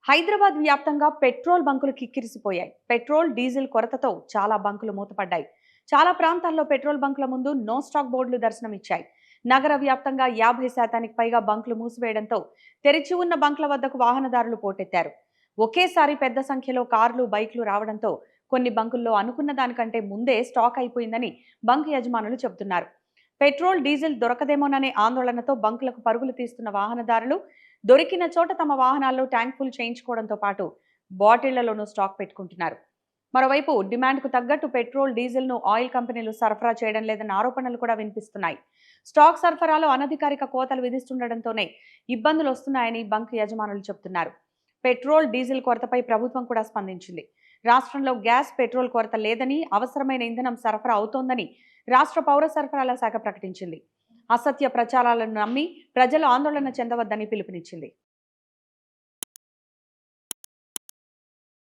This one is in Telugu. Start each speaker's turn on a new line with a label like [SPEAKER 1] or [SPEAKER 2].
[SPEAKER 1] హైదరాబాద్ వ్యాప్తంగా పెట్రోల్ బంకులు కిక్కిరిసిపోయాయి. పెట్రోల్, డీజిల్ కొరతతో చాలా బంకులు మూతపడ్డాయి. చాలా ప్రాంతాల్లో పెట్రోల్ బంకుల ముందు నో స్టాక్ బోర్డులు దర్శనమిచ్చాయి. నగర వ్యాప్తంగా 50% పైగా బంకులు మూసివేయడంతో తెరిచి ఉన్న బంకుల వద్దకు వాహనదారులు పోటెత్తారు. ఒకేసారి పెద్ద సంఖ్యలో కార్లు, బైక్లు రావడంతో కొన్ని బంకుల్లో అనుకున్న దానికంటే ముందే స్టాక్ అయిపోయిందని బంక్ యజమానులు చెబుతున్నారు. పెట్రోల్, డీజిల్ దొరకదేమోననే ఆందోళనతో బంకులకు పరుగులు తీస్తున్న వాహనదారులు దొరికిన చోట తమ వాహనాల్లో ట్యాంక్ ఫుల్ చేయించుకోవడంతో పాటు బాటిళ్లలోనూ స్టాక్ పెట్టుకుంటున్నారు. మరోవైపు డిమాండ్కు తగ్గట్టు పెట్రోల్, డీజిల్ను ఆయిల్ కంపెనీలు సరఫరా చేయడం లేదన్న ఆరోపణలు కూడా వినిపిస్తున్నాయి. స్టాక్ సరఫరాలో అనధికారిక కోతలు విధిస్తుండటంతోనే ఇబ్బందులు వస్తున్నాయని బంక్ యజమానులు చెబుతున్నారు. పెట్రోల్, డీజిల్ కొరతపై ప్రభుత్వం కూడా స్పందించింది. రాష్ట్రంలో గ్యాస్, పెట్రోల్ కొరత లేదని, అవసరమైన ఇంధనం సరఫరా అవుతోందని రాష్ట్ర పౌర సరఫరాల శాఖ ప్రకటించింది. అసత్య ప్రచారాలను నమ్మి ప్రజలు ఆందోళన చెందవద్దని పిలుపునిచ్చింది.